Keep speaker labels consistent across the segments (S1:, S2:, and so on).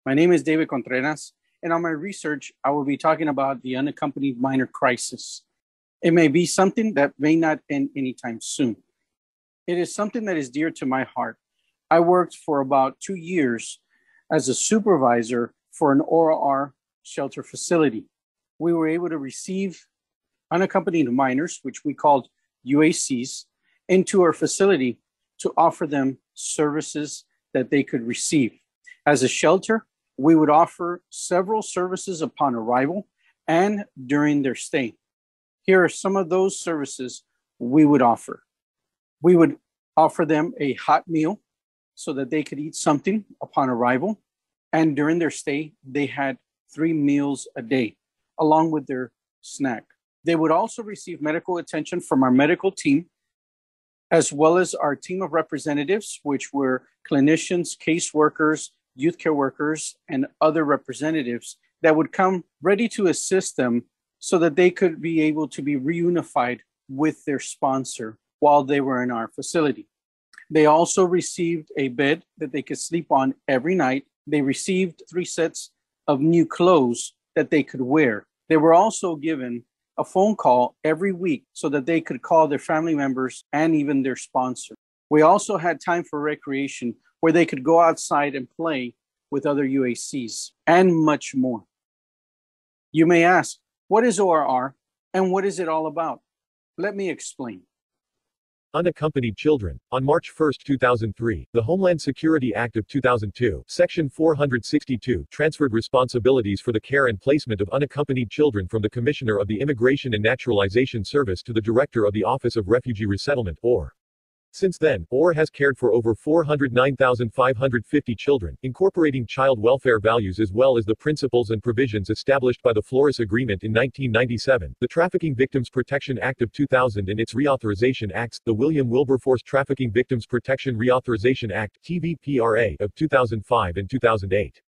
S1: My name is David Contreras, and on my research, I will be talking about the unaccompanied minor crisis. It may be something that may not end anytime soon. It is something that is dear to my heart. I worked for about 2 years as a supervisor for an ORR shelter facility. We were able to receive unaccompanied minors, which we called UACs, into our facility to offer them services that they could receive. As a shelter, we would offer several services upon arrival and during their stay. Here are some of those services we would offer. We would offer them a hot meal so that they could eat something upon arrival. And during their stay, they had 3 meals a day, along with their snack. They would also receive medical attention from our medical team, as well as our team of representatives, which were clinicians, caseworkers, youth care workers, and other representatives that would come ready to assist them so that they could be able to be reunified with their sponsor while they were in our facility. They also received a bed that they could sleep on every night. They received 3 sets of new clothes that they could wear. They were also given a phone call every week so that they could call their family members and even their sponsor. We also had time for recreation where they could go outside and play with other UACs and much more. You may ask, what is ORR and what is it all about? Let me explain.
S2: Unaccompanied children. On March 1, 2003, the Homeland Security Act of 2002, Section 462, transferred responsibilities for the care and placement of unaccompanied children from the Commissioner of the Immigration and Naturalization Service to the Director of the Office of Refugee Resettlement, OR. Since then, OR has cared for over 409,550 children, incorporating child welfare values as well as the principles and provisions established by the Flores Agreement in 1997, the Trafficking Victims Protection Act of 2000 and its Reauthorization Acts, the William Wilberforce Trafficking Victims Protection Reauthorization Act, TVPRA, of 2005 and 2008.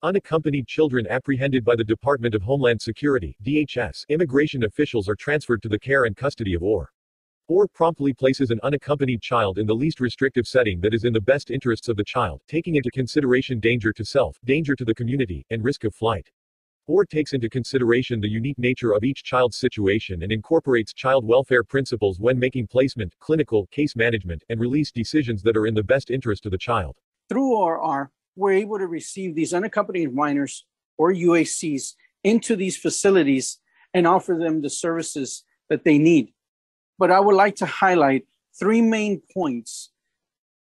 S2: Unaccompanied children apprehended by the Department of Homeland Security, DHS, immigration officials are transferred to the care and custody of OR. OR promptly places an unaccompanied child in the least restrictive setting that is in the best interests of the child, taking into consideration danger to self, danger to the community, and risk of flight. OR takes into consideration the unique nature of each child's situation and incorporates child welfare principles when making placement, clinical, case management, and release decisions that are in the best interest of the child.
S1: Through ORR, we're able to receive these unaccompanied minors, or UACs, into these facilities and offer them the services that they need. But I would like to highlight 3 main points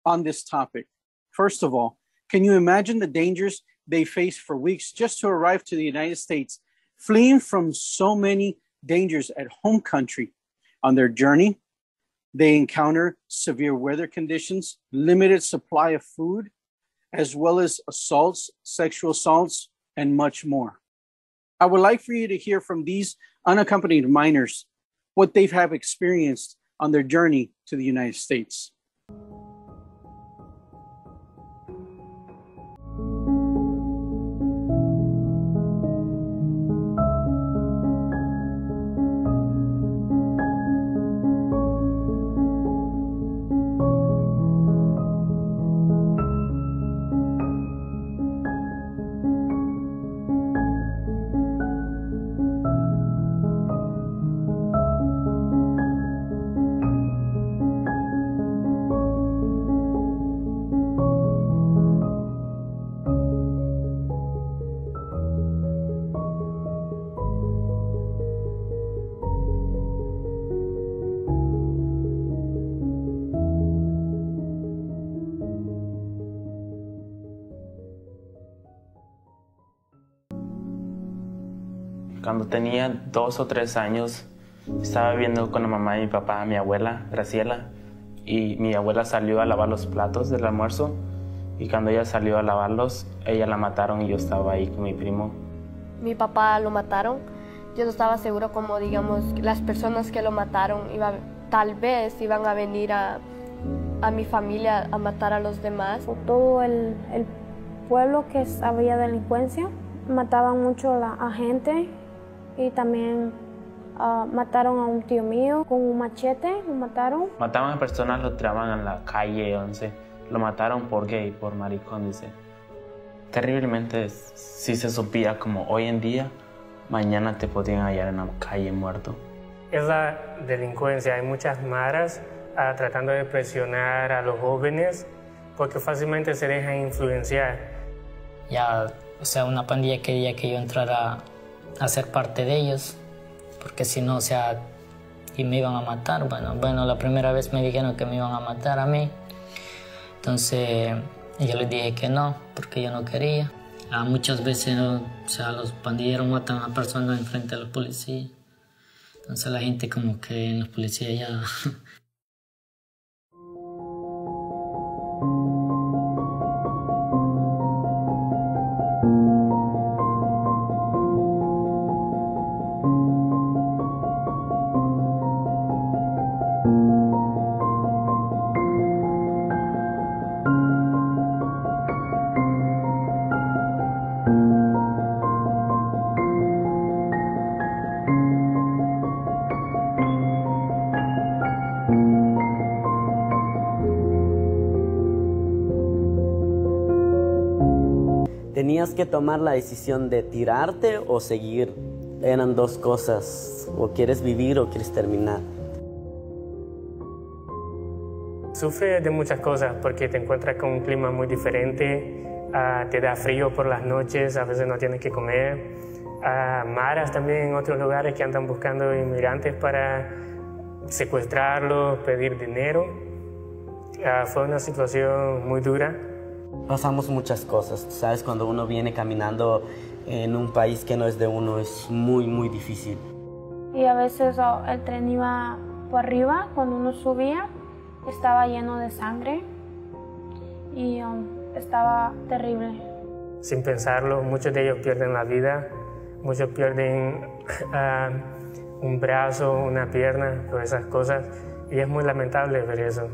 S1: on this topic. First of all, can you imagine the dangers they face for weeks just to arrive to the United States, fleeing from so many dangers at home country? On their journey, they encounter severe weather conditions, limited supply of food, as well as assaults, sexual assaults, and much more. I would like for you to hear from these unaccompanied minors what they have experienced on their journey to the United States.
S3: Cuando tenía 2 o 3 años, estaba viviendo con la mamá y mi papá, mi abuela, Graciela, y mi abuela salió a lavar los platos del almuerzo, y cuando ella salió a lavarlos, ella la mataron y yo estaba ahí con mi primo.
S4: Mi papá lo mataron. Yo no estaba seguro como, digamos, las personas que lo mataron tal vez iban a venir a mi familia a matar a los demás.
S5: Todo el pueblo que había delincuencia, mataban mucho a gente. Y también mataron a un tío mío con un machete, lo mataron.
S3: Mataban a personas, lo tiraban en la calle 11. Lo mataron por gay, por maricón, dice. Terriblemente, si se supiera como hoy en día, mañana te podrían hallar en la calle muerto.
S6: Es la delincuencia. Hay muchas maras tratando de presionar a los jóvenes porque fácilmente se dejan influenciar.
S7: Ya, o sea, una pandilla quería que yo entrara a ser parte de ellos, porque si no, o sea, y me iban a matar. Bueno, la primera vez me dijeron que me iban a matar a mí. Entonces, yo les dije que no, porque yo no quería. Muchas veces, o sea, los pandilleros matan a personas enfrente de los policías. Entonces la gente como que en los policías ya...
S8: ¿Tenías que tomar la decisión de tirarte o seguir? Eran dos cosas, o quieres vivir o quieres terminar.
S6: Sufres de muchas cosas porque te encuentras con un clima muy diferente, te da frío por las noches, a veces no tienes que comer. Maras también en otros lugares que andan buscando inmigrantes para secuestrarlos, pedir dinero. Fue una situación muy dura.
S8: Pasamos muchas cosas, ¿sabes? Cuando uno viene caminando en un país que no es de uno es muy, muy difícil.
S5: Y a veces el tren iba por arriba, cuando uno subía, estaba lleno de sangre y estaba terrible.
S6: Sin pensarlo, muchos de ellos pierden la vida, muchos pierden un brazo, una pierna, por esas cosas, y es muy lamentable ver eso.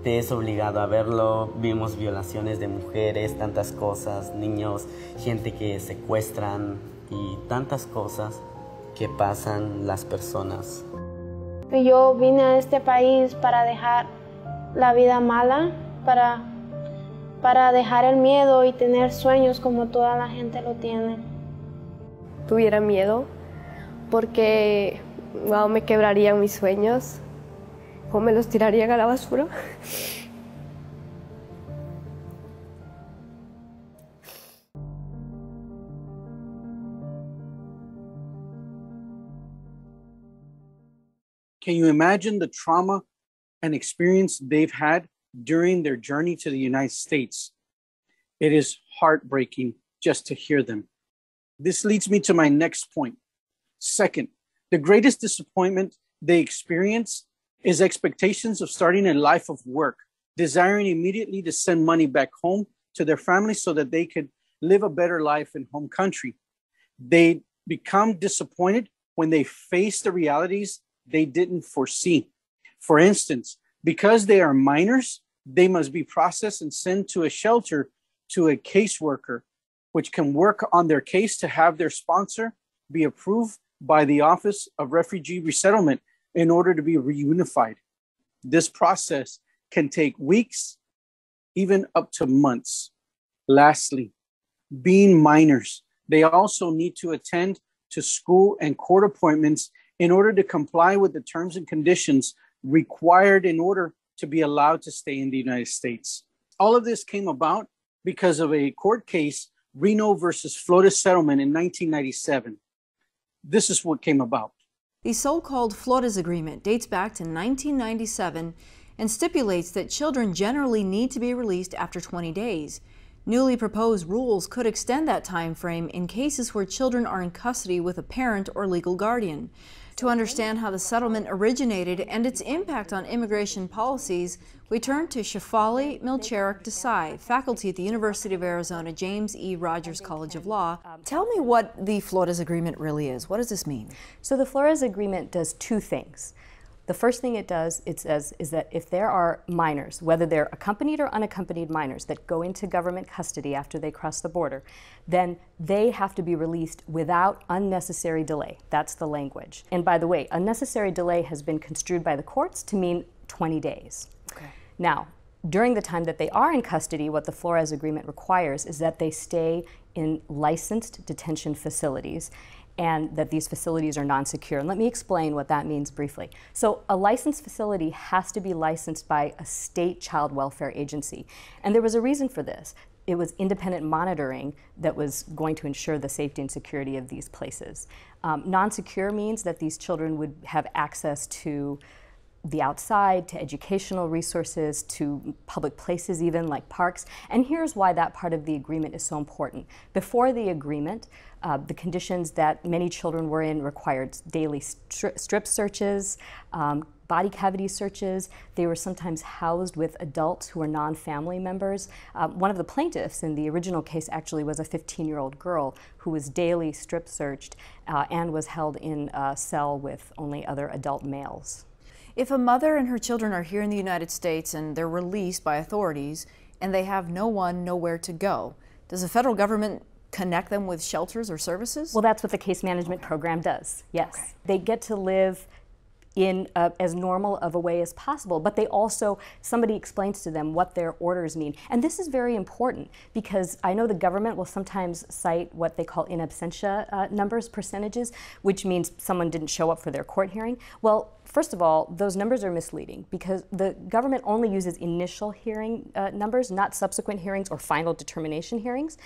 S8: Te es obligado a verlo, vimos violaciones de mujeres, tantas cosas, niños, gente que secuestran y tantas cosas que pasan las personas.
S5: Yo vine a este país para dejar la vida mala, para dejar el miedo y tener sueños como toda la gente lo tiene.
S4: Tuviera miedo porque me quebrarían mis sueños o me los tirarían a la basura.
S1: Can you imagine the trauma and experience they've had during their journey to the United States? It is heartbreaking just to hear them. This leads me to my next point. Second, the greatest disappointment they experience is expectations of starting a life of work, desiring immediately to send money back home to their families so that they could live a better life in home country. They become disappointed when they face the realities they didn't foresee. For instance, because they are minors, they must be processed and sent to a shelter to a caseworker, which can work on their case to have their sponsor be approved by the Office of Refugee Resettlement in order to be reunified. This process can take weeks, even up to months. Lastly, being minors, they also need to attend to school and court appointments in order to comply with the terms and conditions required in order to be allowed to stay in the United States. All of this came about because of a court case, Reno versus Flores settlement in 1997. This is what came about.
S9: The so-called Flores Agreement dates back to 1997 and stipulates that children generally need to be released after 20 days. Newly proposed rules could extend that time frame in cases where children are in custody with a parent or legal guardian. To understand how the settlement originated and its impact on immigration policies, we turn to Shefali Milcherik Desai, faculty at the University of Arizona James E. Rogers College of Law. Tell me what the Flores Agreement really is. What does this mean?
S10: So the Flores Agreement does two things. The first thing it does, it says, is that if there are minors, whether they're accompanied or unaccompanied minors, that go into government custody after they cross the border, then they have to be released without unnecessary delay. That's the language. And by the way, unnecessary delay has been construed by the courts to mean 20 days.
S9: Okay.
S10: Now, During the time that they are in custody, what the Flores Agreement requires is that they stay in licensed detention facilities, and that these facilities are non-secure. And let me explain what that means briefly. So a licensed facility has to be licensed by a state child welfare agency. And there was a reason for this. It was independent monitoring that was going to ensure the safety and security of these places. Non-secure means that these children would have access to the outside, to educational resources, to public places even like parks. And here's why that part of the agreement is so important. Before the agreement, the conditions that many children were in required daily strip searches, body cavity searches. They were sometimes housed with adults who were non-family members. One of the plaintiffs in the original case actually was a 15-year-old girl who was daily strip searched and was held in a cell with only other adult males.
S9: If a mother and her children are here in the United States and they're released by authorities and they have nowhere to go, does the federal government connect them with shelters or services?
S10: Well, that's what the case management program does, yes. Okay. They get to live in as normal of a way as possible, but they also, somebody explains to them what their orders mean. And this is very important because I know the government will sometimes cite what they call in absentia numbers, percentages, which means someone didn't show up for their court hearing. Well, first of all, those numbers are misleading because the government only uses initial hearing numbers, not subsequent hearings or final determination hearings.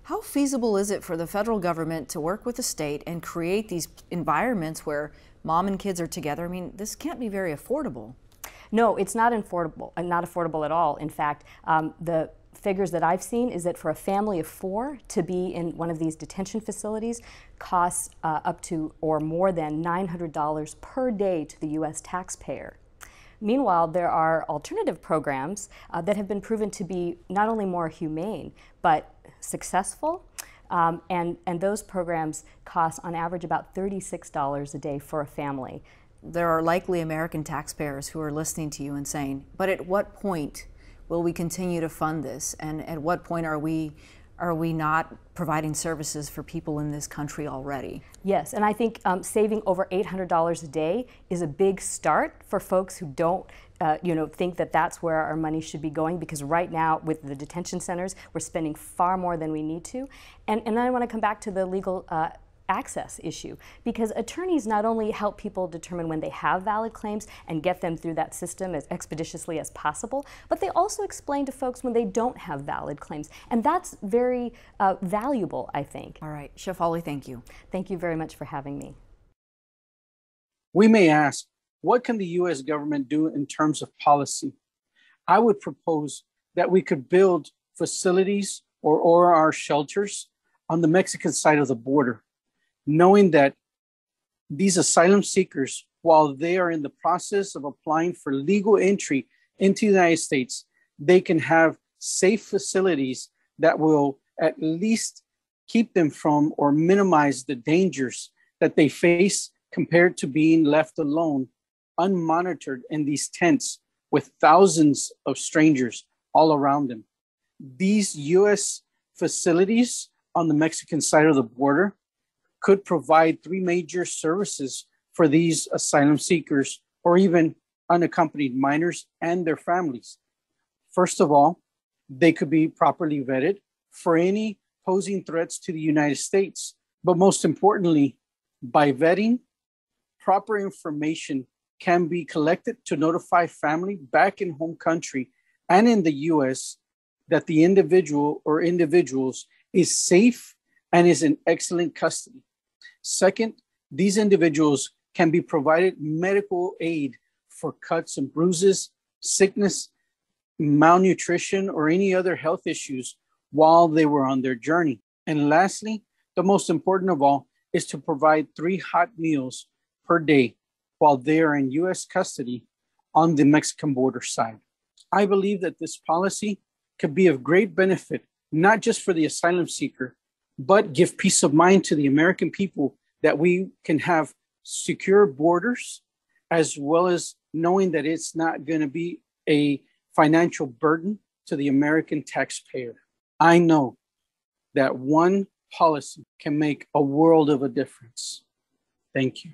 S9: How feasible is it for the federal government to work with the state and create these environments where mom and kids are together? I mean, this can't be very affordable.
S10: No, it's not affordable at all. In fact, the figures that I've seen is that for a family of 4 to be in one of these detention facilities costs up to or more than $900 per day to the U.S. taxpayer. Meanwhile, there are alternative programs that have been proven to be not only more humane, but successful. And those programs cost on average about $36 a day for a family.
S9: There are likely American taxpayers who are listening to you and saying, but at what point will we continue to fund this? And at what point are we not providing services for people in this country already?
S10: Yes, and I think saving over $800 a day is a big start for folks who don't think that that's where our money should be going, because right now with the detention centers, we're spending far more than we need to. And then I want to come back to the legal access issue, because attorneys not only help people determine when they have valid claims and get them through that system as expeditiously as possible, but they also explain to folks when they don't have valid claims. And that's very valuable, I think.
S9: All right, Shefali, thank you.
S10: Thank you very much for having me.
S1: We may ask, what can the U.S. government do in terms of policy? I would propose that we could build facilities or our shelters on the Mexican side of the border, knowing that these asylum seekers, while they are in the process of applying for legal entry into the United States, they can have safe facilities that will at least keep them from or minimize the dangers that they face compared to being left alone, unmonitored in these tents with thousands of strangers all around them. These U.S. facilities on the Mexican side of the border could provide 3 major services for these asylum seekers or even unaccompanied minors and their families. First of all, they could be properly vetted for any posing threats to the United States. But most importantly, by vetting, proper information can be collected to notify family back in home country and in the U.S. that the individual or individuals is safe and is in excellent custody. Second, these individuals can be provided medical aid for cuts and bruises, sickness, malnutrition, or any other health issues while they were on their journey. And lastly, the most important of all is to provide 3 hot meals per day while they are in U.S. custody on the Mexican border side. I believe that this policy could be of great benefit, not just for the asylum seeker, but give peace of mind to the American people that we can have secure borders, as well as knowing that it's not going to be a financial burden to the American taxpayer. I know that one policy can make a world of a difference. Thank you.